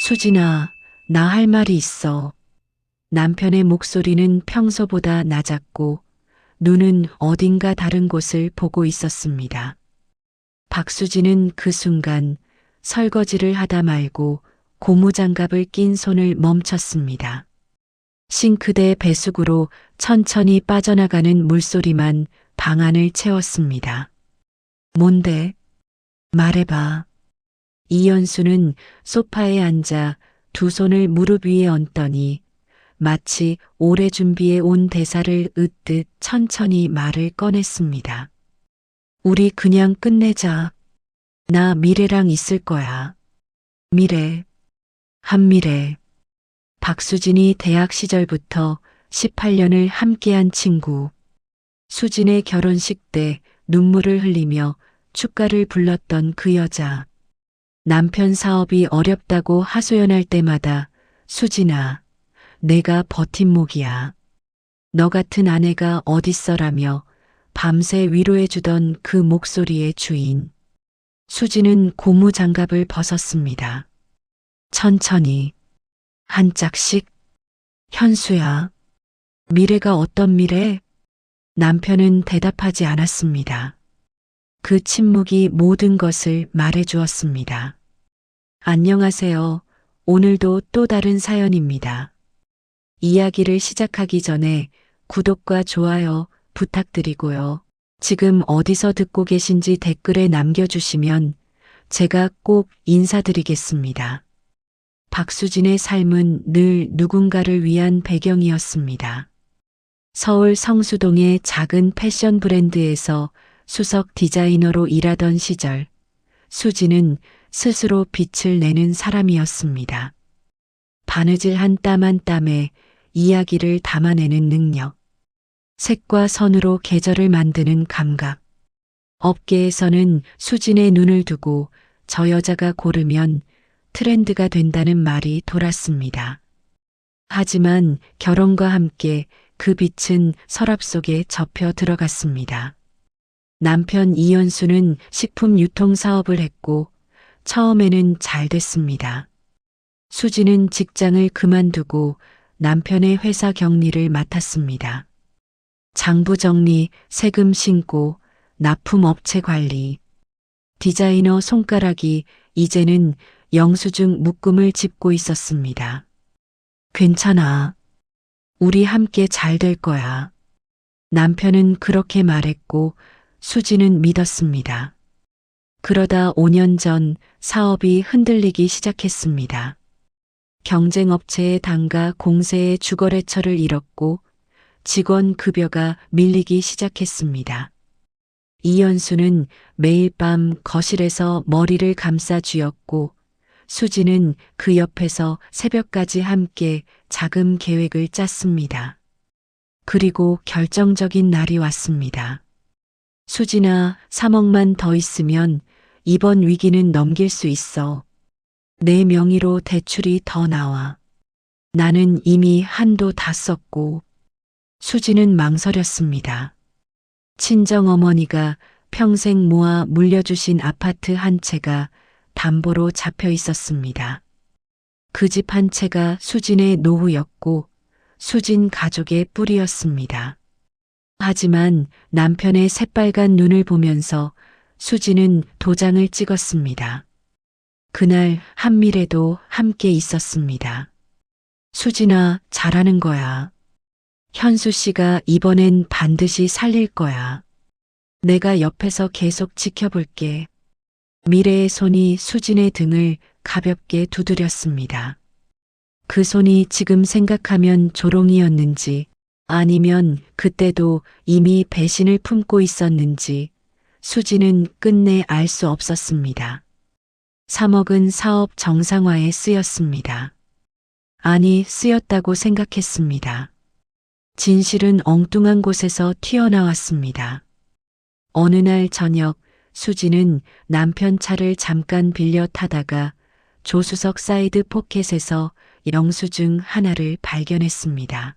수진아, 나 할 말이 있어. 남편의 목소리는 평소보다 낮았고 눈은 어딘가 다른 곳을 보고 있었습니다. 박수진은 그 순간 설거지를 하다 말고 고무장갑을 낀 손을 멈췄습니다. 싱크대 배수구로 천천히 빠져나가는 물소리만 방안을 채웠습니다. 뭔데? 말해봐. 이연수는 소파에 앉아 두 손을 무릎 위에 얹더니 마치 오래 준비해 온 대사를 읊듯 천천히 말을 꺼냈습니다. 우리 그냥 끝내자. 나 미래랑 있을 거야. 미래. 한미래. 박수진이 대학 시절부터 18년을 함께한 친구. 수진의 결혼식 때 눈물을 흘리며 축가를 불렀던 그 여자. 남편 사업이 어렵다고 하소연할 때마다 수진아, 내가 버팀목이야. 너 같은 아내가 어딨어라며 밤새 위로해주던 그 목소리의 주인. 수진은 고무장갑을 벗었습니다. 천천히. 한 짝씩. 현수야. 미래가 어떤 미래? 남편은 대답하지 않았습니다. 그 침묵이 모든 것을 말해주었습니다. 안녕하세요. 오늘도 또 다른 사연입니다. 이야기를 시작하기 전에 구독과 좋아요 부탁드리고요. 지금 어디서 듣고 계신지 댓글에 남겨주시면 제가 꼭 인사드리겠습니다. 박수진의 삶은 늘 누군가를 위한 배경이었습니다. 서울 성수동의 작은 패션 브랜드에서 수석 디자이너로 일하던 시절, 수진은 스스로 빛을 내는 사람이었습니다. 바느질한 땀 한 땀에 이야기를 담아내는 능력, 색과 선으로 계절을 만드는 감각. 업계에서는 수진의 눈을 두고 저 여자가 고르면 트렌드가 된다는 말이 돌았습니다. 하지만 결혼과 함께 그 빛은 서랍 속에 접혀 들어갔습니다. 남편 이연수는 식품 유통 사업을 했고 처음에는 잘 됐습니다. 수진은 직장을 그만두고 남편의 회사 격리를 맡았습니다. 장부 정리, 세금 신고, 납품업체 관리. 디자이너 손가락이 이제는 영수증 묶음을 짚고 있었습니다. 괜찮아. 우리 함께 잘 될 거야. 남편은 그렇게 말했고 수진은 믿었습니다. 그러다 5년 전 사업이 흔들리기 시작했습니다. 경쟁업체의 단가 공세에 주거래처를 잃었고 직원 급여가 밀리기 시작했습니다. 이연수는 매일 밤 거실에서 머리를 감싸 쥐었고 수지는 그 옆에서 새벽까지 함께 자금 계획을 짰습니다. 그리고 결정적인 날이 왔습니다. 수진아, 3억만 더 있으면 이번 위기는 넘길 수 있어. 내 명의로 대출이 더 나와. 나는 이미 한도 다 썼고. 수지는 망설였습니다. 친정어머니가 평생 모아 물려주신 아파트 한 채가 담보로 잡혀 있었습니다. 그 집 한 채가 수진의 노후였고 수진 가족의 뿌리였습니다. 하지만 남편의 새빨간 눈을 보면서 수진은 도장을 찍었습니다. 그날 한미래도 함께 있었습니다. 수진아, 잘하는 거야. 현수 씨가 이번엔 반드시 살릴 거야. 내가 옆에서 계속 지켜볼게. 미래의 손이 수진의 등을 가볍게 두드렸습니다. 그 손이 지금 생각하면 조롱이었는지 아니면 그때도 이미 배신을 품고 있었는지 수진은 끝내 알 수 없었습니다. 3억은 사업 정상화에 쓰였습니다. 아니, 쓰였다고 생각했습니다. 진실은 엉뚱한 곳에서 튀어나왔습니다. 어느 날 저녁 수진은 남편 차를 잠깐 빌려 타다가 조수석 사이드 포켓에서 영수증 하나를 발견했습니다.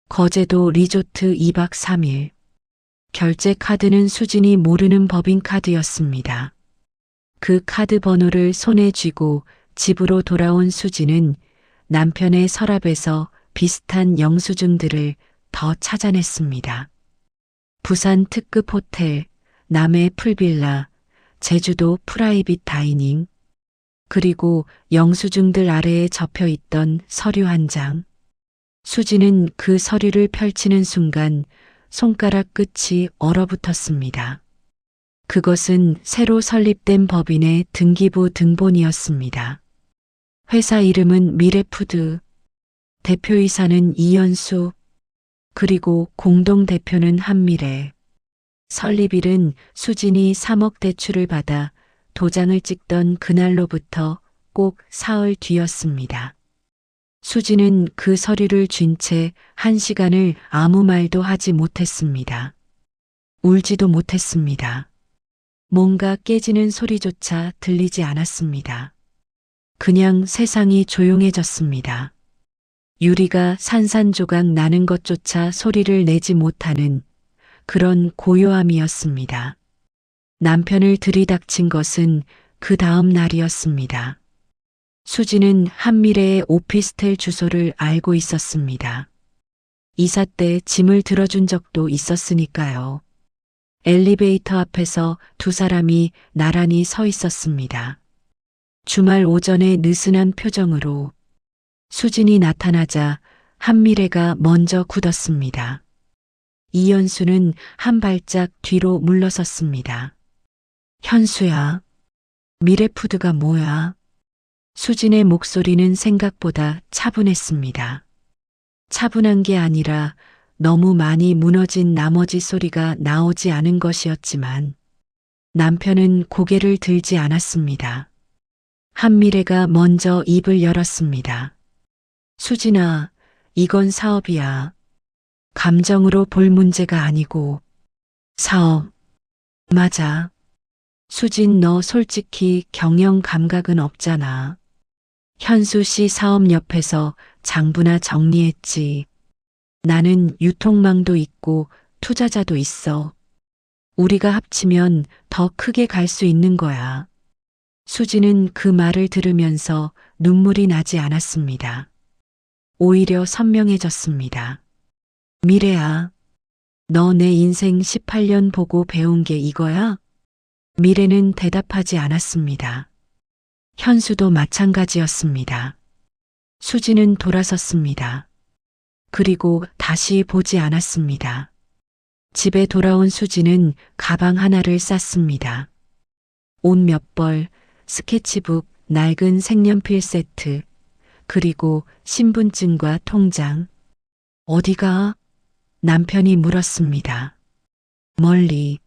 거제도 리조트 2박 3일. 결제 카드는 수진이 모르는 법인카드였습니다. 그 카드 번호를 손에 쥐고 집으로 돌아온 수지는 남편의 서랍에서 비슷한 영수증들을 더 찾아냈습니다. 부산 특급 호텔, 남해 풀빌라, 제주도 프라이빗 다이닝, 그리고 영수증들 아래에 접혀 있던 서류 한 장. 수지는 그 서류를 펼치는 순간 손가락 끝이 얼어붙었습니다. 그것은 새로 설립된 법인의 등기부 등본이었습니다. 회사 이름은 미래푸드, 대표이사는 이연수, 그리고 공동대표는 한미래. 설립일은 수진이 3억 대출을 받아 도장을 찍던 그날로부터 꼭 사흘 뒤였습니다. 수지는 그 서류를 쥔 채 1시간을 아무 말도 하지 못했습니다. 울지도 못했습니다. 뭔가 깨지는 소리조차 들리지 않았습니다. 그냥 세상이 조용해졌습니다. 유리가 산산조각 나는 것조차 소리를 내지 못하는 그런 고요함이었습니다. 남편을 들이닥친 것은 그 다음 날이었습니다. 수지는 한미래의 오피스텔 주소를 알고 있었습니다. 이사 때 짐을 들어준 적도 있었으니까요. 엘리베이터 앞에서 두 사람이 나란히 서 있었습니다. 주말 오전에 느슨한 표정으로 수진이 나타나자 한미래가 먼저 굳었습니다. 이연수는 한 발짝 뒤로 물러섰습니다. 현수야, 미래푸드가 뭐야? 수진의 목소리는 생각보다 차분했습니다. 차분한 게 아니라 너무 많이 무너진 나머지 소리가 나오지 않은 것이었지만 남편은 고개를 들지 않았습니다. 한미래가 먼저 입을 열었습니다. 수진아, 이건 사업이야. 감정으로 볼 문제가 아니고. 사업. 맞아. 수진, 너 솔직히 경영 감각은 없잖아. 현수 씨 사업 옆에서 장부나 정리했지. 나는 유통망도 있고 투자자도 있어. 우리가 합치면 더 크게 갈 수 있는 거야. 수지는 그 말을 들으면서 눈물이 나지 않았습니다. 오히려 선명해졌습니다. 미래야, 너 내 인생 18년 보고 배운 게 이거야? 미래는 대답하지 않았습니다. 현수도 마찬가지였습니다. 수지는 돌아섰습니다. 그리고 다시 보지 않았습니다. 집에 돌아온 수지는 가방 하나를 쌌습니다. 옷 몇 벌, 스케치북, 낡은 색연필 세트, 그리고 신분증과 통장. 어디가? 남편이 물었습니다. 멀리.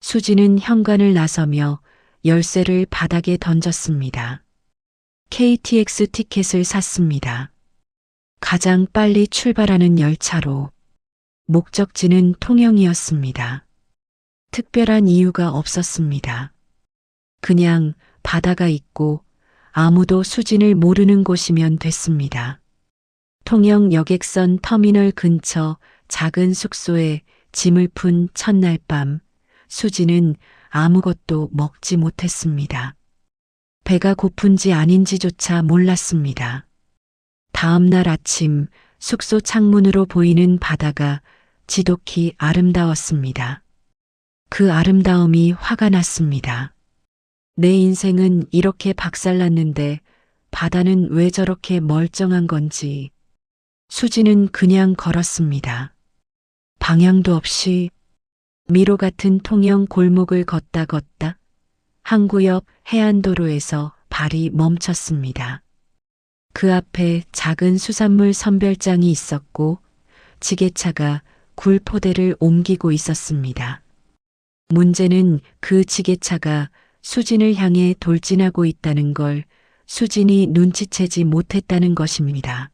수지는 현관을 나서며 열쇠를 바닥에 던졌습니다. KTX 티켓을 샀습니다. 가장 빨리 출발하는 열차로. 목적지는 통영이었습니다. 특별한 이유가 없었습니다. 그냥 바다가 있고 아무도 수진을 모르는 곳이면 됐습니다. 통영 여객선 터미널 근처 작은 숙소에 짐을 푼 첫날 밤, 수진은 아무것도 먹지 못했습니다. 배가 고픈지 아닌지조차 몰랐습니다. 다음 날 아침 숙소 창문으로 보이는 바다가 지독히 아름다웠습니다. 그 아름다움이 화가 났습니다. 내 인생은 이렇게 박살났는데 바다는 왜 저렇게 멀쩡한 건지. 수지는 그냥 걸었습니다. 방향도 없이 미로 같은 통영 골목을 걷다 항구 옆 해안도로에서 발이 멈췄습니다. 그 앞에 작은 수산물 선별장이 있었고 지게차가 굴포대를 옮기고 있었습니다. 문제는 그 지게차가 수진을 향해 돌진하고 있다는 걸 수진이 눈치채지 못했다는 것입니다.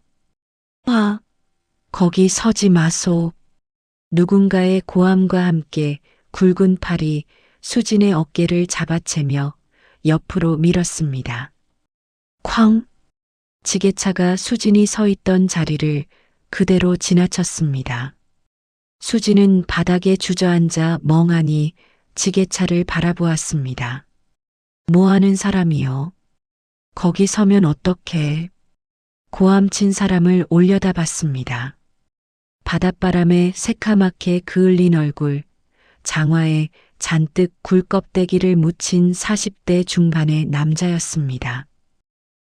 아, 거기 서지 마소. 누군가의 고함과 함께 굵은 팔이 수진의 어깨를 잡아채며 옆으로 밀었습니다. 쾅! 지게차가 수진이 서 있던 자리를 그대로 지나쳤습니다. 수진은 바닥에 주저앉아 멍하니 지게차를 바라보았습니다. 뭐 하는 사람이요? 거기 서면 어떡해. 고함친 사람을 올려다봤습니다. 바닷바람에 새카맣게 그을린 얼굴, 장화에 잔뜩 굴껍데기를 묻힌 40대 중반의 남자였습니다.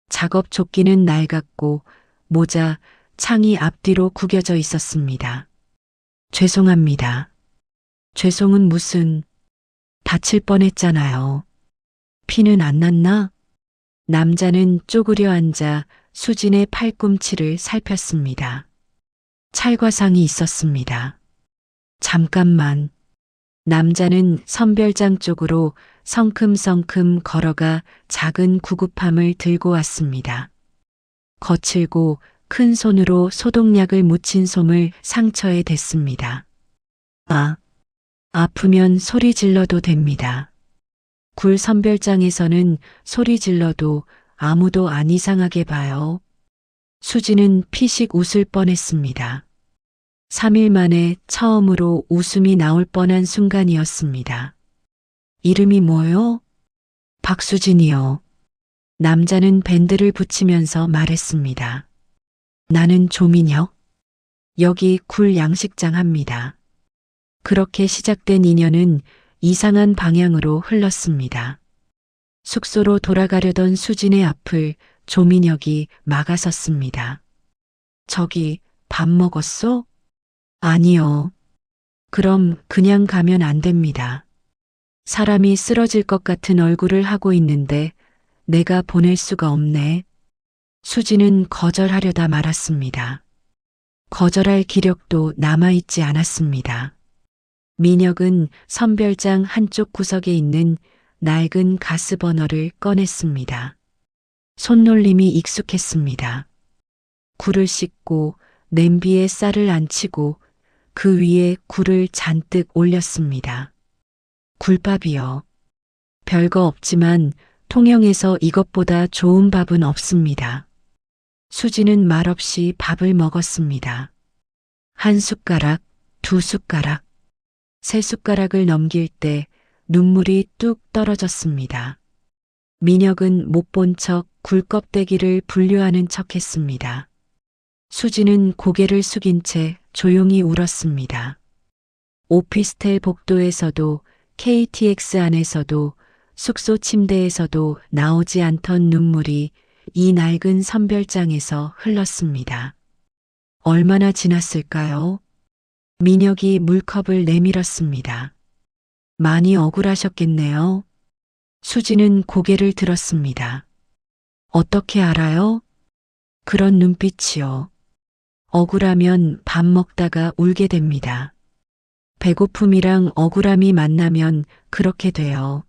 작업 조끼는 낡았고 모자, 창이 앞뒤로 구겨져 있었습니다. 죄송합니다. 죄송은 무슨, 다칠 뻔했잖아요. 피는 안 났나? 남자는 쪼그려 앉아 수진의 팔꿈치를 살폈습니다. 찰과상이 있었습니다. 잠깐만. 남자는 선별장 쪽으로 성큼성큼 걸어가 작은 구급함을 들고 왔습니다. 거칠고 큰 손으로 소독약을 묻힌 솜을 상처에 댔습니다. 아프면 소리 질러도 됩니다. 굴 선별장에서는 소리 질러도 아무도 안 이상하게 봐요. 수지는 피식 웃을 뻔했습니다. 3일 만에 처음으로 웃음이 나올 뻔한 순간이었습니다. 이름이 뭐요? 박수진이요. 남자는 밴드를 붙이면서 말했습니다. 나는 조민혁. 여기 굴 양식장 합니다. 그렇게 시작된 인연은 이상한 방향으로 흘렀습니다. 숙소로 돌아가려던 수진의 앞을 조민혁이 막아섰습니다. 저기 밥 먹었어? 아니요. 그럼 그냥 가면 안 됩니다. 사람이 쓰러질 것 같은 얼굴을 하고 있는데 내가 보낼 수가 없네. 수지는 거절하려다 말았습니다. 거절할 기력도 남아있지 않았습니다. 민혁은 선별장 한쪽 구석에 있는 낡은 가스버너를 꺼냈습니다. 손놀림이 익숙했습니다. 굴을 씻고 냄비에 쌀을 안치고 그 위에 굴을 잔뜩 올렸습니다. 굴밥이요. 별거 없지만 통영에서 이것보다 좋은 밥은 없습니다. 수지는 말없이 밥을 먹었습니다. 한 숟가락, 두 숟가락, 세 숟가락을 넘길 때 눈물이 뚝 떨어졌습니다. 민혁은 못 본 척 굴껍데기를 분류하는 척 했습니다. 수지는 고개를 숙인 채 조용히 울었습니다. 오피스텔 복도에서도 KTX 안에서도 숙소 침대에서도 나오지 않던 눈물이 이 낡은 선별장에서 흘렀습니다. 얼마나 지났을까요? 민혁이 물컵을 내밀었습니다. 많이 억울하셨겠네요. 수지는 고개를 들었습니다. 어떻게 알아요? 그런 눈빛이요. 억울하면 밥 먹다가 울게 됩니다. 배고픔이랑 억울함이 만나면 그렇게 돼요.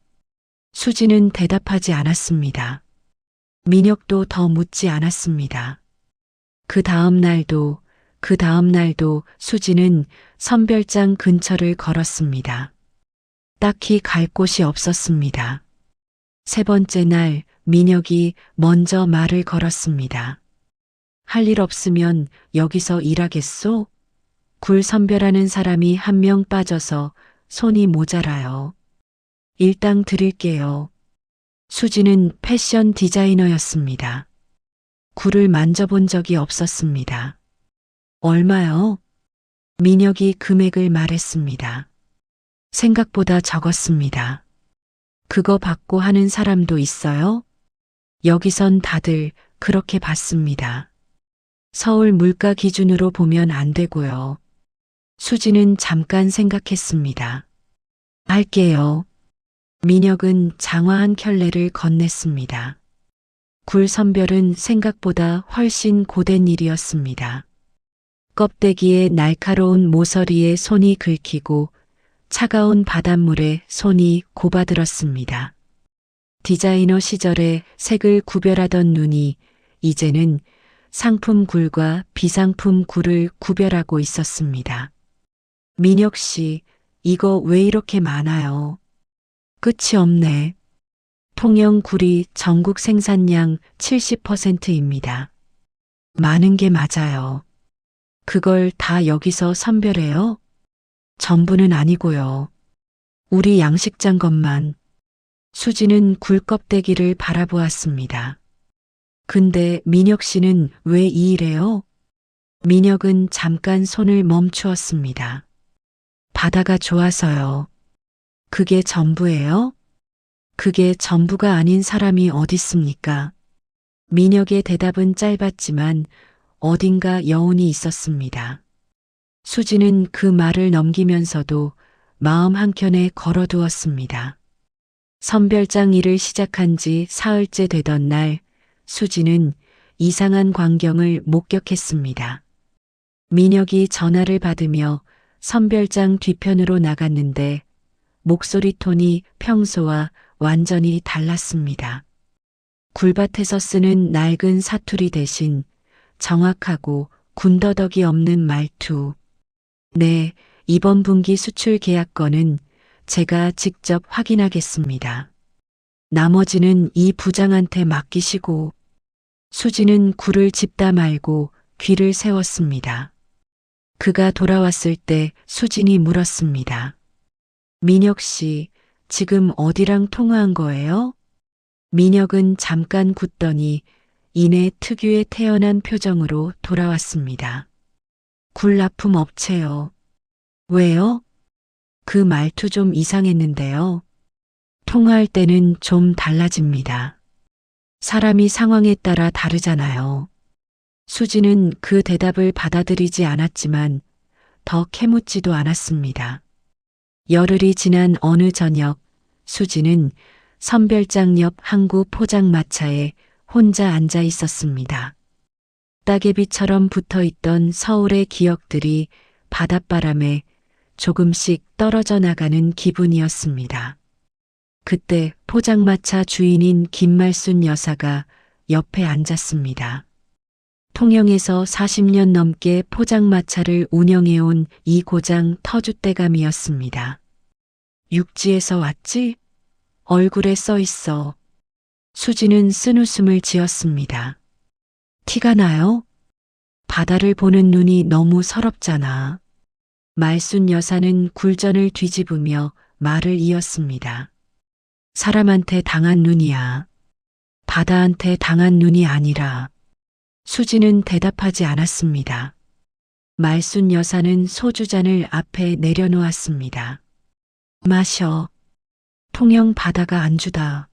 수지는 대답하지 않았습니다. 민혁도 더 묻지 않았습니다. 그 다음 날도 수지는 선별장 근처를 걸었습니다. 딱히 갈 곳이 없었습니다. 세 번째 날 민혁이 먼저 말을 걸었습니다. 할 일 없으면 여기서 일하겠소? 굴 선별하는 사람이 한 명 빠져서 손이 모자라요. 일당 드릴게요. 수지는 패션 디자이너였습니다. 굴을 만져본 적이 없었습니다. 얼마요? 민혁이 금액을 말했습니다. 생각보다 적었습니다. 그거 받고 하는 사람도 있어요? 여기선 다들 그렇게 받습니다. 서울 물가 기준으로 보면 안 되고요. 수지는 잠깐 생각했습니다. 할게요. 민혁은 장화 한 켤레를 건넸습니다. 굴 선별은 생각보다 훨씬 고된 일이었습니다. 껍데기에 날카로운 모서리에 손이 긁히고 차가운 바닷물에 손이 곱아들었습니다. 디자이너 시절에 색을 구별하던 눈이 이제는 상품 굴과 비상품 굴을 구별하고 있었습니다. 민혁 씨, 이거 왜 이렇게 많아요? 끝이 없네. 통영 굴이 전국 생산량 70%입니다. 많은 게 맞아요. 그걸 다 여기서 선별해요? 전부는 아니고요. 우리 양식장 것만. 수지는 굴껍데기를 바라보았습니다. 근데 민혁 씨는 왜 이래요? 민혁은 잠깐 손을 멈추었습니다. 바다가 좋아서요. 그게 전부예요? 그게 전부가 아닌 사람이 어딨습니까? 민혁의 대답은 짧았지만 어딘가 여운이 있었습니다. 수지는 그 말을 넘기면서도 마음 한켠에 걸어두었습니다. 선별장 일을 시작한 지 사흘째 되던 날, 수지는 이상한 광경을 목격했습니다. 민혁이 전화를 받으며 선별장 뒤편으로 나갔는데 목소리 톤이 평소와 완전히 달랐습니다. 굴밭에서 쓰는 낡은 사투리 대신 정확하고 군더더기 없는 말투. 네, 이번 분기 수출 계약건은 제가 직접 확인하겠습니다. 나머지는 이 부장한테 맡기시고. 수지는 굴을 짚다 말고 귀를 세웠습니다. 그가 돌아왔을 때 수진이 물었습니다. 민혁 씨, 지금 어디랑 통화한 거예요? 민혁은 잠깐 굳더니 이내 특유의 태연한 표정으로 돌아왔습니다. 굴납품 업체요. 왜요? 그 말투 좀 이상했는데요. 통화할 때는 좀 달라집니다. 사람이 상황에 따라 다르잖아요. 수지는 그 대답을 받아들이지 않았지만 더 캐묻지도 않았습니다. 열흘이 지난 어느 저녁, 수지는 선별장 옆 항구 포장마차에 혼자 앉아 있었습니다. 따개비처럼 붙어 있던 서울의 기억들이 바닷바람에 조금씩 떨어져 나가는 기분이었습니다. 그때 포장마차 주인인 김말순 여사가 옆에 앉았습니다. 통영에서 40년 넘게 포장마차를 운영해온 이 고장 터줏대감이었습니다. 육지에서 왔지? 얼굴에 써 있어. 수지는 쓴웃음을 지었습니다. 티가 나요? 바다를 보는 눈이 너무 서럽잖아. 말순 여사는 굴전을 뒤집으며 말을 이었습니다. 사람한테 당한 눈이야. 바다한테 당한 눈이 아니라. 수지는 대답하지 않았습니다. 말순 여사는 소주잔을 앞에 내려놓았습니다. 마셔. 통영 바다가 안주다.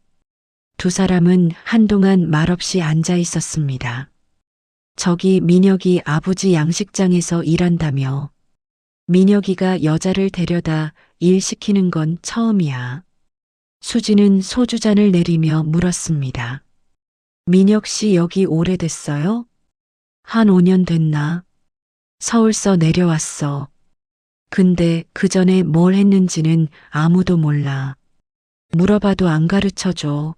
두 사람은 한동안 말없이 앉아 있었습니다. 저기 민혁이 아버지 양식장에서 일한다며. 민혁이가 여자를 데려다 일 시키는 건 처음이야. 수지는 소주잔을 내리며 물었습니다. 민혁 씨 여기 오래됐어요? 한 5년 됐나? 서울서 내려왔어. 근데 그 전에 뭘 했는지는 아무도 몰라. 물어봐도 안 가르쳐줘.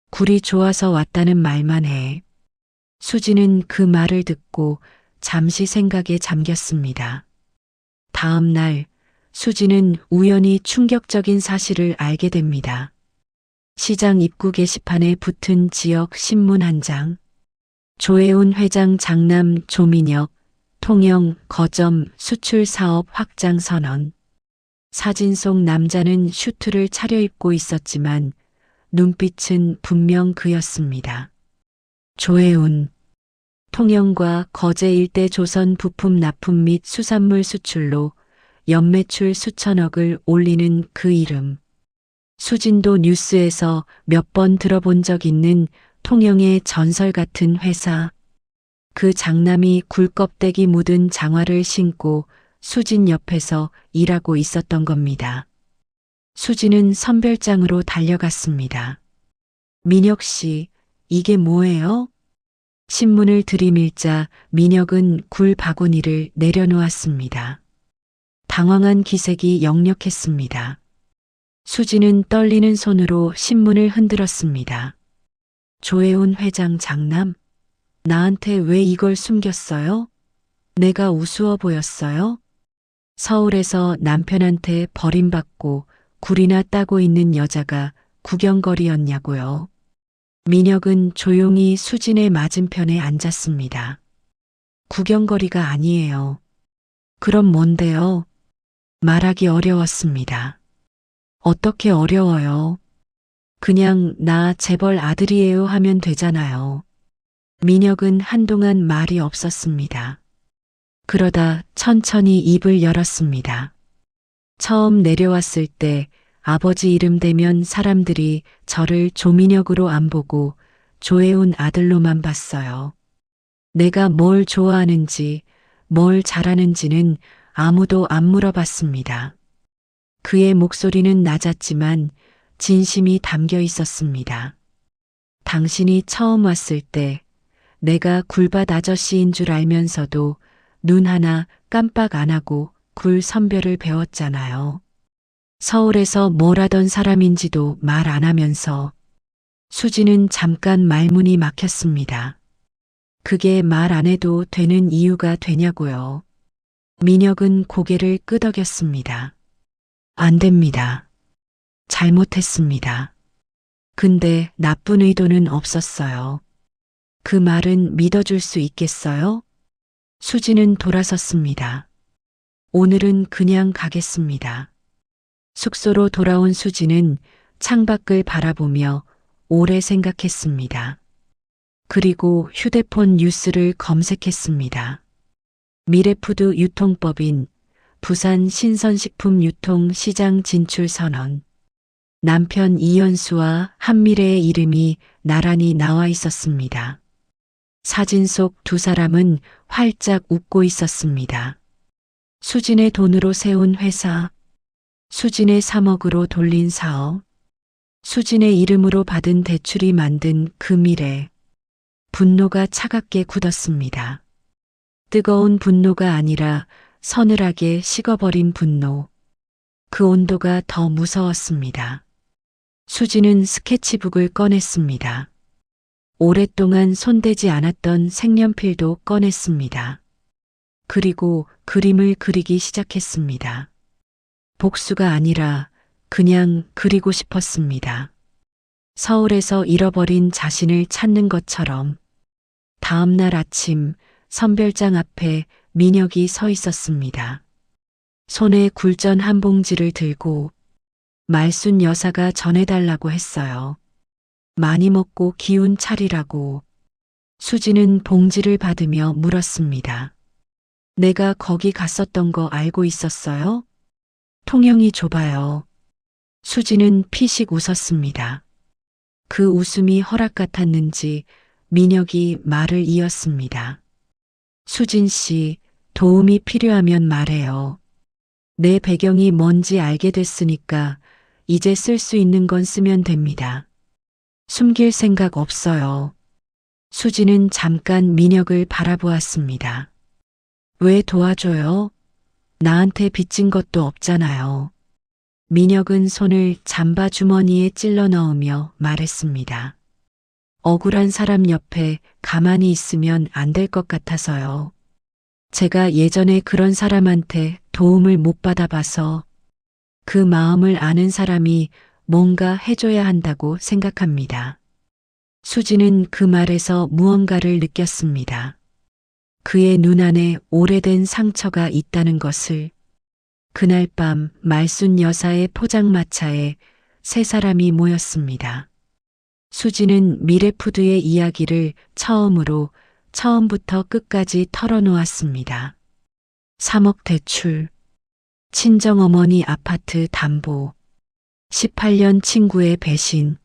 굴이 좋아서 왔다는 말만 해. 수지는 그 말을 듣고 잠시 생각에 잠겼습니다. 다음 날 수지는 우연히 충격적인 사실을 알게 됩니다. 시장 입구 게시판에 붙은 지역 신문 한 장. 조혜운 회장 장남 조민혁, 통영 거점 수출 사업 확장 선언. 사진 속 남자는 슈트를 차려입고 있었지만 눈빛은 분명 그였습니다. 조혜운. 통영과 거제 일대 조선 부품 납품 및 수산물 수출로 연매출 수천억을 올리는 그 이름. 수진도 뉴스에서 몇 번 들어본 적 있는 통영의 전설 같은 회사. 그 장남이 굴껍데기 묻은 장화를 신고 수진 옆에서 일하고 있었던 겁니다. 수진은 선별장으로 달려갔습니다. 민혁 씨, 이게 뭐예요? 신문을 들이밀자 민혁은 굴 바구니를 내려놓았습니다. 당황한 기색이 역력했습니다. 수지는 떨리는 손으로 신문을 흔들었습니다. 조혜운 회장 장남? 나한테 왜 이걸 숨겼어요? 내가 우스워 보였어요? 서울에서 남편한테 버림받고 굴이나 따고 있는 여자가 구경거리였냐고요. 민혁은 조용히 수진의 맞은편에 앉았습니다. 구경거리가 아니에요. 그럼 뭔데요? 말하기 어려웠습니다. 어떻게 어려워요? 그냥 나 재벌 아들이에요 하면 되잖아요. 민혁은 한동안 말이 없었습니다. 그러다 천천히 입을 열었습니다. 처음 내려왔을 때 아버지 이름 대면 사람들이 저를 조민혁으로 안 보고 조혜운 아들로만 봤어요. 내가 뭘 좋아하는지, 뭘 잘하는지는 아무도 안 물어봤습니다. 그의 목소리는 낮았지만 진심이 담겨 있었습니다. 당신이 처음 왔을 때 내가 굴밭 아저씨인 줄 알면서도 눈 하나 깜빡 안 하고 굴 선별을 배웠잖아요. 서울에서 뭘 하던 사람인지도 말 안 하면서. 수지는 잠깐 말문이 막혔습니다. 그게 말 안 해도 되는 이유가 되냐고요. 민혁은 고개를 끄덕였습니다. 안 됩니다. 잘못했습니다. 근데 나쁜 의도는 없었어요. 그 말은 믿어줄 수 있겠어요? 수지는 돌아섰습니다. 오늘은 그냥 가겠습니다. 숙소로 돌아온 수지는 창밖을 바라보며 오래 생각했습니다. 그리고 휴대폰 뉴스를 검색했습니다. 미래푸드 유통법인 부산 신선식품 유통시장 진출 선언. 남편 이현수와 한미래의 이름이 나란히 나와 있었습니다. 사진 속 두 사람은 활짝 웃고 있었습니다. 수진의 돈으로 세운 회사, 수진의 3억으로 돌린 사업, 수진의 이름으로 받은 대출이 만든 그 미래. 분노가 차갑게 굳었습니다. 뜨거운 분노가 아니라 서늘하게 식어버린 분노. 그 온도가 더 무서웠습니다. 수지는 스케치북을 꺼냈습니다. 오랫동안 손대지 않았던 색연필도 꺼냈습니다. 그리고 그림을 그리기 시작했습니다. 복수가 아니라 그냥 그리고 싶었습니다. 서울에서 잃어버린 자신을 찾는 것처럼. 다음 날 아침 선별장 앞에 민혁이 서 있었습니다. 손에 굴전 한 봉지를 들고 말순 여사가 전해달라고 했어요. 많이 먹고 기운 차리라고. 수지는 봉지를 받으며 물었습니다. 내가 거기 갔었던 거 알고 있었어요? 통영이 좁아요. 수지는 피식 웃었습니다. 그 웃음이 허락 같았는지 민혁이 말을 이었습니다. 수진 씨, 도움이 필요하면 말해요. 내 배경이 뭔지 알게 됐으니까 이제 쓸 수 있는 건 쓰면 됩니다. 숨길 생각 없어요. 수지는 잠깐 민혁을 바라보았습니다. 왜 도와줘요? 나한테 빚진 것도 없잖아요. 민혁은 손을 잠바 주머니에 찔러 넣으며 말했습니다. 억울한 사람 옆에 가만히 있으면 안 될 것 같아서요. 제가 예전에 그런 사람한테 도움을 못 받아봐서 그 마음을 아는 사람이 뭔가 해줘야 한다고 생각합니다. 수지는 그 말에서 무언가를 느꼈습니다. 그의 눈 안에 오래된 상처가 있다는 것을. 그날 밤 말순 여사의 포장마차에 세 사람이 모였습니다. 수지는 미래푸드의 이야기를 처음부터 끝까지 털어놓았습니다. 3억 대출, 친정어머니 아파트 담보, 18년 친구의 배신,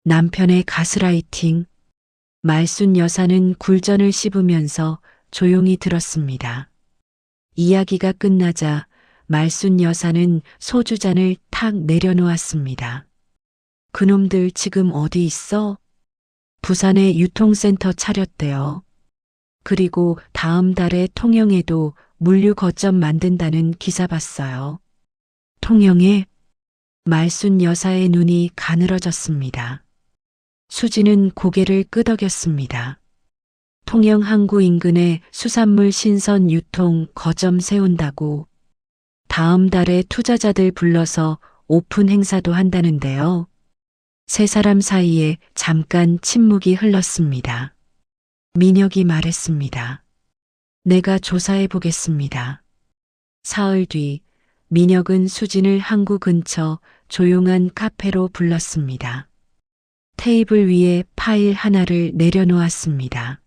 남편의 가스라이팅. 말순 여사는 굴전을 씹으면서 조용히 들었습니다. 이야기가 끝나자 말순 여사는 소주잔을 탁 내려놓았습니다. 그놈들 지금 어디 있어? 부산에 유통센터 차렸대요. 그리고 다음 달에 통영에도 물류 거점 만든다는 기사 봤어요. 통영에? 말순 여사의 눈이 가늘어졌습니다. 수지는 고개를 끄덕였습니다. 통영 항구 인근에 수산물 신선 유통 거점 세운다고. 다음 달에 투자자들 불러서 오픈 행사도 한다는데요. 세 사람 사이에 잠깐 침묵이 흘렀습니다. 민혁이 말했습니다. 내가 조사해 보겠습니다. 사흘 뒤 민혁은 수진을 항구 근처 조용한 카페로 불렀습니다. 테이블 위에 파일 하나를 내려놓았습니다.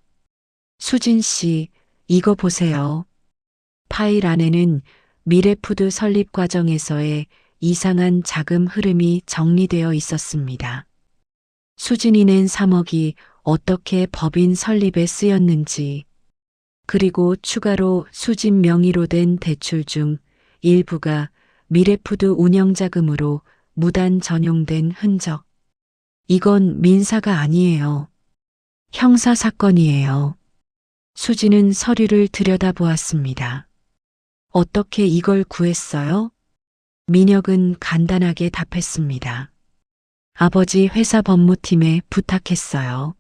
수진 씨, 이거 보세요. 파일 안에는 미래푸드 설립 과정에서의 이상한 자금 흐름이 정리되어 있었습니다. 수진이 낸 3억이 어떻게 법인 설립에 쓰였는지, 그리고 추가로 수진 명의로 된 대출 중 일부가 미래푸드 운영자금으로 무단 전용된 흔적. 이건 민사가 아니에요. 형사 사건이에요. 수진은 서류를 들여다보았습니다. 어떻게 이걸 구했어요? 민혁은 간단하게 답했습니다. 아버지 회사 법무팀에 부탁했어요.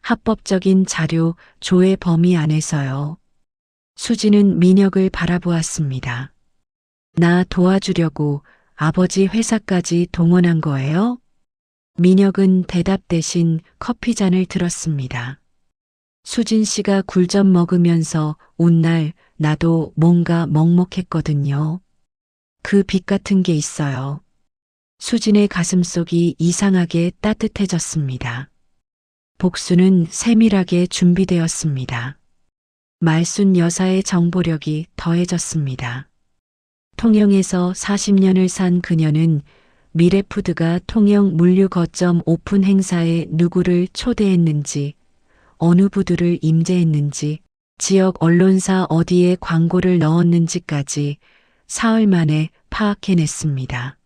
합법적인 자료 조회 범위 안에서요. 수진은 민혁을 바라보았습니다. 나 도와주려고 아버지 회사까지 동원한 거예요? 민혁은 대답 대신 커피잔을 들었습니다. 수진 씨가 굴전 먹으면서 온 날 나도 뭔가 먹먹했거든요. 그 빛 같은 게 있어요. 수진의 가슴속이 이상하게 따뜻해졌습니다. 복수는 세밀하게 준비되었습니다. 말순 여사의 정보력이 더해졌습니다. 통영에서 40년을 산 그녀는 미래푸드가 통영 물류 거점 오픈 행사에 누구를 초대했는지, 어느 부두를 임대했는지, 지역 언론사 어디에 광고를 넣었는지까지 사흘 만에 파악해냈습니다.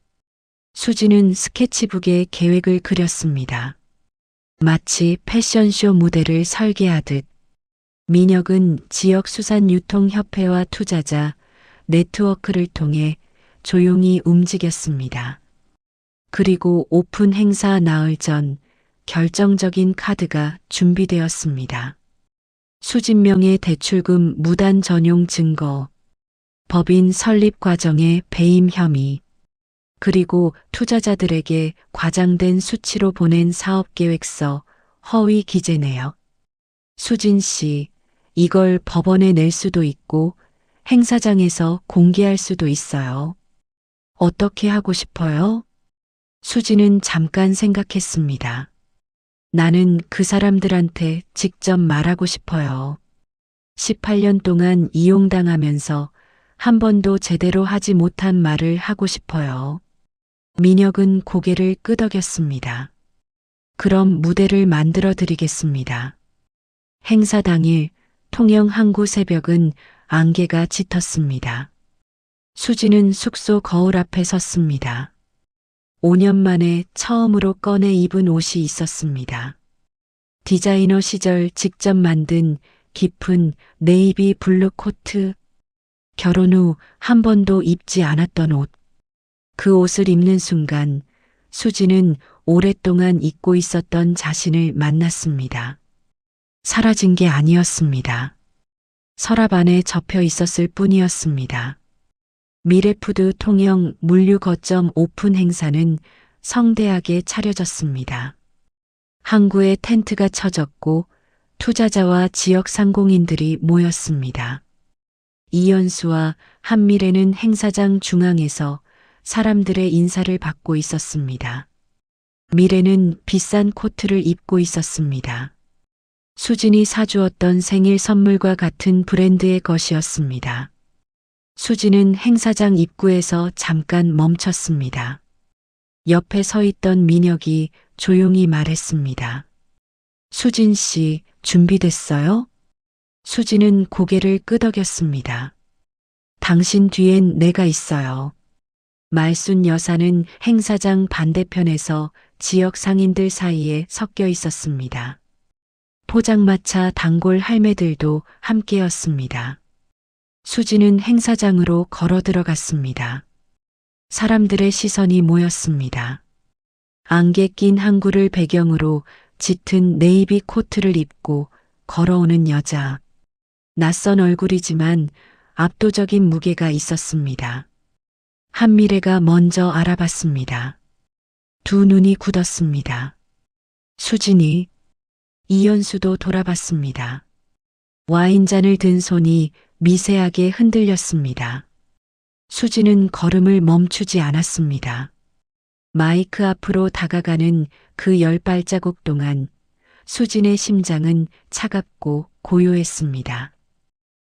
수지는 스케치북에 계획을 그렸습니다. 마치 패션쇼 무대를 설계하듯. 민혁은 지역 수산유통협회와 투자자, 네트워크를 통해 조용히 움직였습니다. 그리고 오픈 행사 나흘 전 결정적인 카드가 준비되었습니다. 수진명의 대출금 무단 전용 증거, 법인 설립 과정의 배임 혐의, 그리고 투자자들에게 과장된 수치로 보낸 사업계획서, 허위 기재 내역. 수진 씨, 이걸 법원에 낼 수도 있고 행사장에서 공개할 수도 있어요. 어떻게 하고 싶어요? 수진은 잠깐 생각했습니다. 나는 그 사람들한테 직접 말하고 싶어요. 18년 동안 이용당하면서 한 번도 제대로 하지 못한 말을 하고 싶어요. 민혁은 고개를 끄덕였습니다. 그럼 무대를 만들어 드리겠습니다. 행사 당일 통영 항구 새벽은 안개가 짙었습니다. 수지는 숙소 거울 앞에 섰습니다. 5년 만에 처음으로 꺼내 입은 옷이 있었습니다. 디자이너 시절 직접 만든 깊은 네이비 블루 코트. 결혼 후 한 번도 입지 않았던 옷. 그 옷을 입는 순간 수지는 오랫동안 잊고 있었던 자신을 만났습니다. 사라진 게 아니었습니다. 서랍 안에 접혀 있었을 뿐이었습니다. 미래푸드 통영 물류 거점 오픈 행사는 성대하게 차려졌습니다. 항구에 텐트가 쳐졌고 투자자와 지역 상공인들이 모였습니다. 이연수와 한미래는 행사장 중앙에서 사람들의 인사를 받고 있었습니다. 미래는 비싼 코트를 입고 있었습니다. 수진이 사주었던 생일 선물과 같은 브랜드의 것이었습니다. 수진은 행사장 입구에서 잠깐 멈췄습니다. 옆에 서 있던 민혁이 조용히 말했습니다. 수진 씨, 준비됐어요? 수진은 고개를 끄덕였습니다. 당신 뒤엔 내가 있어요. 말순 여사는 행사장 반대편에서 지역 상인들 사이에 섞여 있었습니다. 포장마차 단골 할매들도 함께였습니다. 수지는 행사장으로 걸어 들어갔습니다. 사람들의 시선이 모였습니다. 안개 낀 항구를 배경으로 짙은 네이비 코트를 입고 걸어오는 여자. 낯선 얼굴이지만 압도적인 무게가 있었습니다. 한미래가 먼저 알아봤습니다. 두 눈이 굳었습니다. 수진이. 이연수도 돌아봤습니다. 와인잔을 든 손이 미세하게 흔들렸습니다. 수진은 걸음을 멈추지 않았습니다. 마이크 앞으로 다가가는 그 10발자국 동안 수진의 심장은 차갑고 고요했습니다.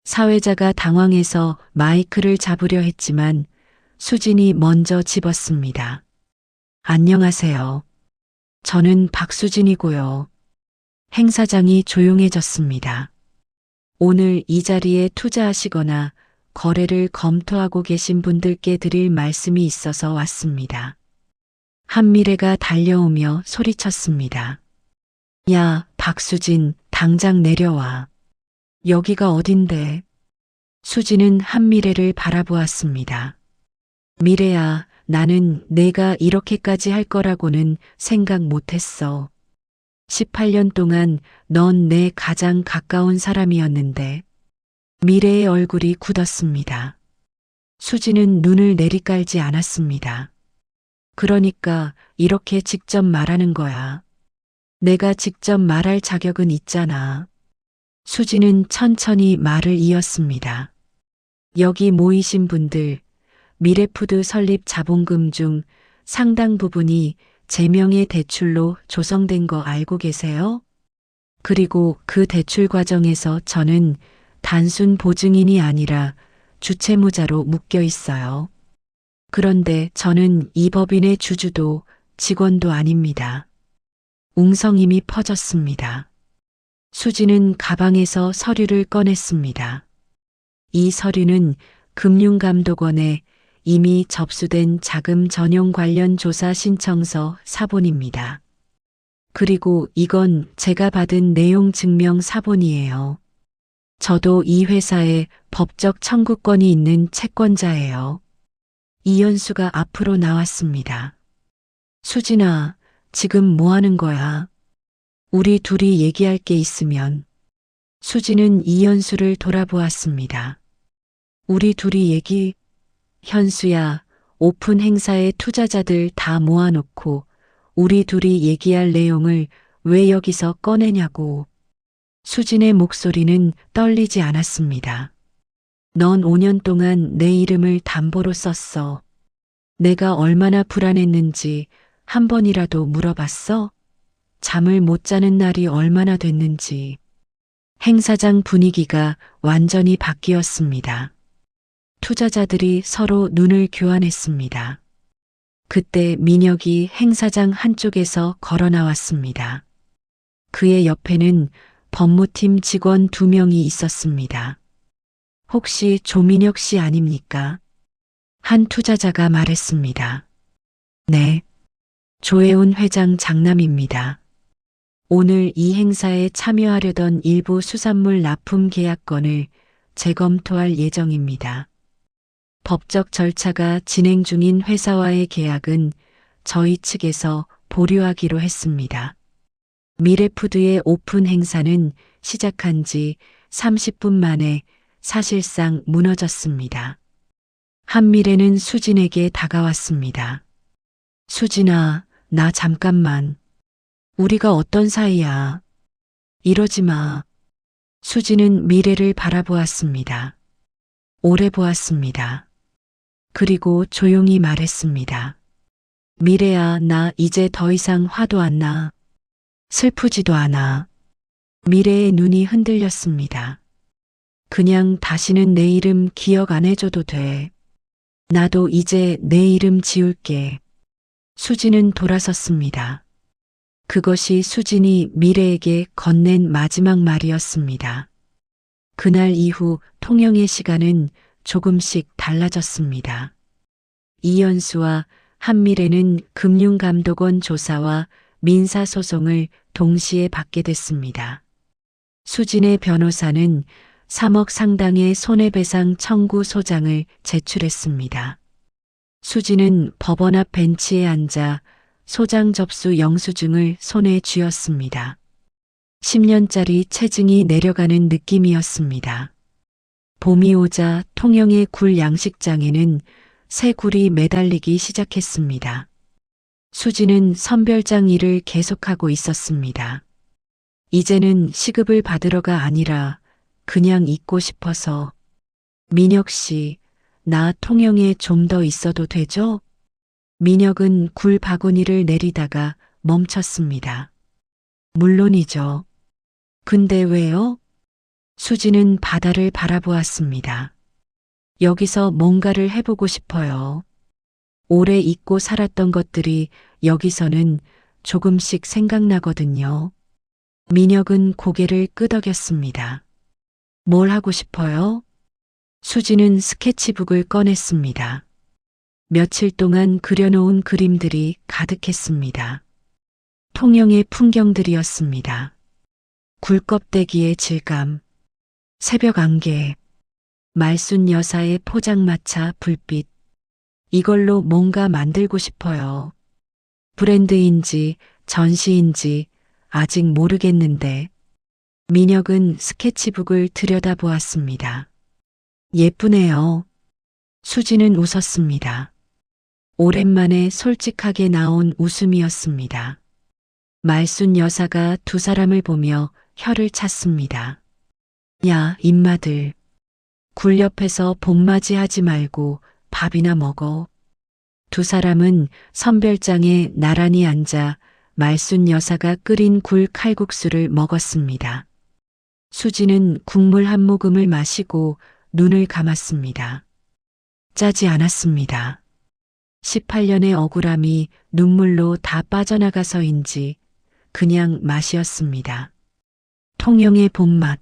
사회자가 당황해서 마이크를 잡으려 했지만 수진이 먼저 집었습니다. 안녕하세요. 저는 박수진이고요. 행사장이 조용해졌습니다. 오늘 이 자리에 투자하시거나 거래를 검토하고 계신 분들께 드릴 말씀이 있어서 왔습니다. 한미래가 달려오며 소리쳤습니다. 야, 박수진, 당장 내려와. 여기가 어딘데? 수진은 한미래를 바라보았습니다. 미래야, 나는 내가 이렇게까지 할 거라고는 생각 못했어. 18년 동안 넌 내 가장 가까운 사람이었는데. 미래의 얼굴이 굳었습니다. 수진은 눈을 내리깔지 않았습니다. 그러니까 이렇게 직접 말하는 거야. 내가 직접 말할 자격은 있잖아. 수진은 천천히 말을 이었습니다. 여기 모이신 분들, 미래푸드 설립 자본금 중 상당 부분이 제 명의 대출로 조성된 거 알고 계세요? 그리고 그 대출 과정에서 저는 단순 보증인이 아니라 주채무자로 묶여 있어요. 그런데 저는 이 법인의 주주도 직원도 아닙니다. 웅성임이 퍼졌습니다. 수진은 가방에서 서류를 꺼냈습니다. 이 서류는 금융감독원에 이미 접수된 자금 전용 관련 조사 신청서 사본입니다. 그리고 이건 제가 받은 내용 증명 사본이에요. 저도 이 회사에 법적 청구권이 있는 채권자예요. 이현수가 앞으로 나왔습니다. 수진아, 지금 뭐 하는 거야? 우리 둘이 얘기할 게 있으면. 수진은 이현수를 돌아보았습니다. 우리 둘이 얘기? 현수야, 오픈 행사에 투자자들 다 모아놓고 우리 둘이 얘기할 내용을 왜 여기서 꺼내냐고. 수진의 목소리는 떨리지 않았습니다. 넌 5년 동안 내 이름을 담보로 썼어. 내가 얼마나 불안했는지 한 번이라도 물어봤어? 잠을 못 자는 날이 얼마나 됐는지. 행사장 분위기가 완전히 바뀌었습니다. 투자자들이 서로 눈을 교환했습니다. 그때 민혁이 행사장 한쪽에서 걸어 나왔습니다. 그의 옆에는 법무팀 직원 2명이 있었습니다. 혹시 조민혁 씨 아닙니까? 한 투자자가 말했습니다. 네. 조혜운 회장 장남입니다. 오늘 이 행사에 참여하려던 일부 수산물 납품 계약건을 재검토할 예정입니다. 법적 절차가 진행 중인 회사와의 계약은 저희 측에서 보류하기로 했습니다. 미래푸드의 오픈 행사는 시작한 지 30분 만에 사실상 무너졌습니다. 한미래는 수진에게 다가왔습니다. 수진아, 나 잠깐만. 우리가 어떤 사이야? 이러지 마. 수진은 미래를 바라보았습니다. 오래 보았습니다. 그리고 조용히 말했습니다. 미래야, 나 이제 더 이상 화도 안 나. 슬프지도 않아. 미래의 눈이 흔들렸습니다. 그냥 다시는 내 이름 기억 안 해줘도 돼. 나도 이제 내 이름 지울게. 수진은 돌아섰습니다. 그것이 수진이 미래에게 건넨 마지막 말이었습니다. 그날 이후 통영의 시간은 조금씩 달라졌습니다. 이현수와 한미래는 금융감독원 조사와 민사소송을 동시에 받게 됐습니다. 수진의 변호사는 3억 상당의 손해배상 청구 소장을 제출했습니다. 수진은 법원 앞 벤치에 앉아 소장 접수 영수증을 손에 쥐었습니다. 10년짜리 체증이 내려가는 느낌이었습니다. 봄이 오자 통영의 굴 양식장에는 새 굴이 매달리기 시작했습니다. 수진은 선별장 일을 계속하고 있었습니다. 이제는 시급을 받으러가 아니라 그냥 있고 싶어서. 민혁 씨, 나 통영에 좀 더 있어도 되죠? 민혁은 굴 바구니를 내리다가 멈췄습니다. 물론이죠. 근데 왜요? 수지는 바다를 바라보았습니다. 여기서 뭔가를 해보고 싶어요. 오래 잊고 살았던 것들이 여기서는 조금씩 생각나거든요. 민혁은 고개를 끄덕였습니다. 뭘 하고 싶어요? 수지는 스케치북을 꺼냈습니다. 며칠 동안 그려놓은 그림들이 가득했습니다. 통영의 풍경들이었습니다. 굴껍데기의 질감, 새벽 안개, 말순 여사의 포장마차 불빛. 이걸로 뭔가 만들고 싶어요. 브랜드인지 전시인지 아직 모르겠는데. 민혁은 스케치북을 들여다보았습니다. 예쁘네요. 수지는 웃었습니다. 오랜만에 솔직하게 나온 웃음이었습니다. 말순 여사가 두 사람을 보며 혀를 찼습니다. 야, 임마들. 굴 옆에서 봄맞이하지 말고 밥이나 먹어. 두 사람은 선별장에 나란히 앉아 말순 여사가 끓인 굴 칼국수를 먹었습니다. 수지는 국물 한 모금을 마시고 눈을 감았습니다. 짜지 않았습니다. 18년의 억울함이 눈물로 다 빠져나가서인지 그냥 맛이었습니다. 통영의 봄맛.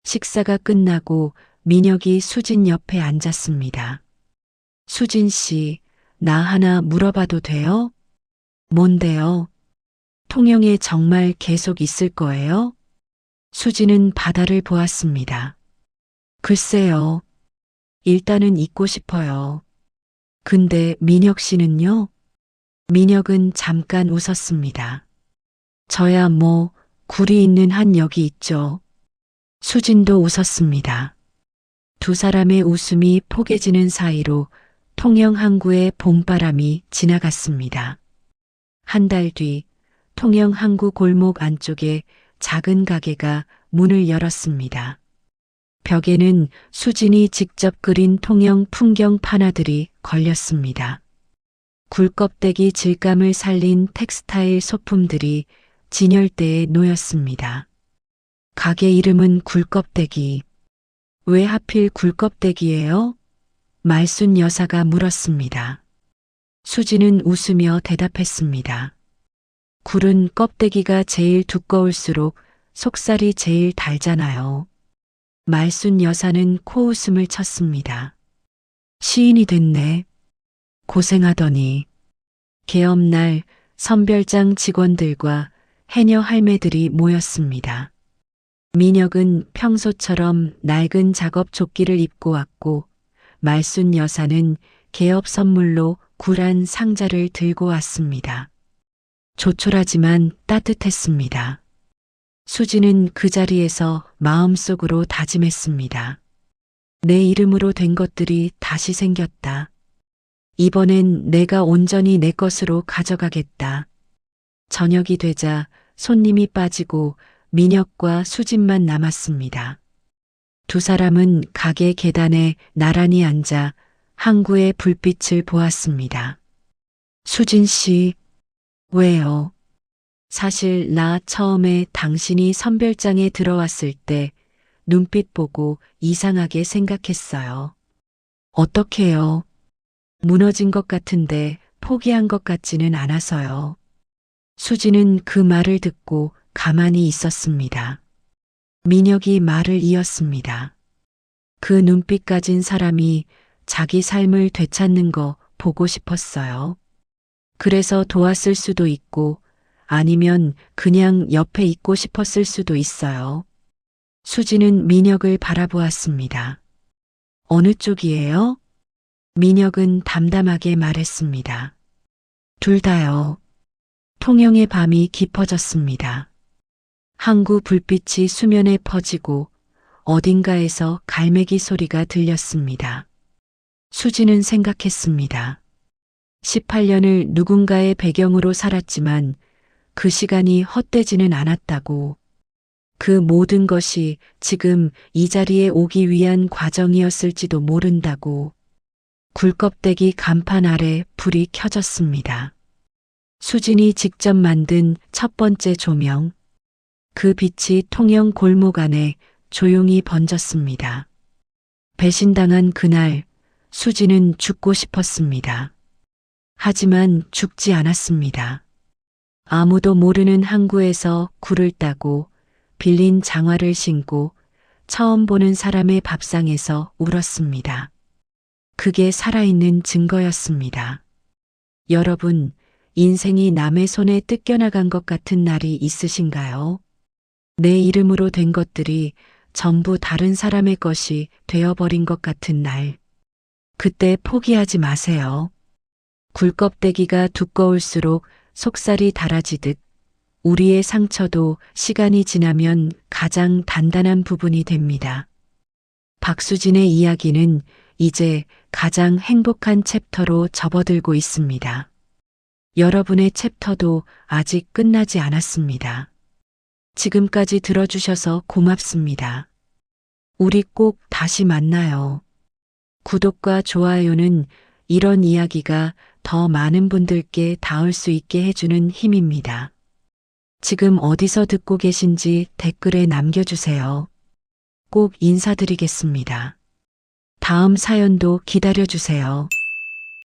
식사가 끝나고 민혁이 수진 옆에 앉았습니다. 수진 씨, 나 하나 물어봐도 돼요? 뭔데요? 통영에 정말 계속 있을 거예요? 수지는 바다를 보았습니다. 글쎄요. 일단은 있고 싶어요. 근데 민혁 씨는요? 민혁은 잠깐 웃었습니다. 저야 뭐 굴이 있는 한 역이 있죠. 수진도 웃었습니다. 두 사람의 웃음이 포개지는 사이로 통영 항구의 봄바람이 지나갔습니다. 한 달 뒤 통영 항구 골목 안쪽에 작은 가게가 문을 열었습니다. 벽에는 수진이 직접 그린 통영 풍경 판화들이 걸렸습니다. 굴껍데기 질감을 살린 텍스타일 소품들이 진열대에 놓였습니다. 가게 이름은 굴껍데기. 왜 하필 굴껍데기예요? 말순 여사가 물었습니다. 수지는 웃으며 대답했습니다. 굴은 껍데기가 제일 두꺼울수록 속살이 제일 달잖아요. 말순 여사는 코웃음을 쳤습니다. 시인이 됐네. 고생하더니. 개업날 선별장 직원들과 해녀 할매들이 모였습니다. 민혁은 평소처럼 낡은 작업 조끼를 입고 왔고 말순 여사는 개업 선물로 굴한 상자를 들고 왔습니다. 조촐하지만 따뜻했습니다. 수지는 그 자리에서 마음속으로 다짐했습니다. 내 이름으로 된 것들이 다시 생겼다. 이번엔 내가 온전히 내 것으로 가져가겠다. 저녁이 되자 손님이 빠지고 민혁과 수진만 남았습니다. 두 사람은 가게 계단에 나란히 앉아 항구의 불빛을 보았습니다. 수진 씨, 왜요? 사실 나 처음에 당신이 선별장에 들어왔을 때 눈빛 보고 이상하게 생각했어요. 어떡해요? 무너진 것 같은데 포기한 것 같지는 않아서요. 수지는 그 말을 듣고 가만히 있었습니다. 민혁이 말을 이었습니다. 그 눈빛 가진 사람이 자기 삶을 되찾는 거 보고 싶었어요. 그래서 도왔을 수도 있고 아니면 그냥 옆에 있고 싶었을 수도 있어요. 수지는 민혁을 바라보았습니다. 어느 쪽이에요? 민혁은 담담하게 말했습니다. 둘 다요. 통영의 밤이 깊어졌습니다. 항구 불빛이 수면에 퍼지고 어딘가에서 갈매기 소리가 들렸습니다. 수지는 생각했습니다. 18년을 누군가의 배경으로 살았지만 그 시간이 헛되지는 않았다고. 그 모든 것이 지금 이 자리에 오기 위한 과정이었을지도 모른다고. 굴껍데기 간판 아래 불이 켜졌습니다. 수진이 직접 만든 첫 번째 조명. 그 빛이 통영 골목 안에 조용히 번졌습니다. 배신당한 그날 수지는 죽고 싶었습니다. 하지만 죽지 않았습니다. 아무도 모르는 항구에서 굴을 따고 빌린 장화를 신고 처음 보는 사람의 밥상에서 울었습니다. 그게 살아있는 증거였습니다. 여러분, 인생이 남의 손에 뜯겨나간 것 같은 날이 있으신가요? 내 이름으로 된 것들이 전부 다른 사람의 것이 되어버린 것 같은 날. 그때 포기하지 마세요. 굴껍데기가 두꺼울수록 속살이 달아지듯 우리의 상처도 시간이 지나면 가장 단단한 부분이 됩니다. 박수진의 이야기는 이제 가장 행복한 챕터로 접어들고 있습니다. 여러분의 챕터도 아직 끝나지 않았습니다. 지금까지 들어주셔서 고맙습니다. 우리 꼭 다시 만나요. 구독과 좋아요는 이런 이야기가 더 많은 분들께 닿을 수 있게 해주는 힘입니다. 지금 어디서 듣고 계신지 댓글에 남겨주세요. 꼭 인사드리겠습니다. 다음 사연도 기다려주세요.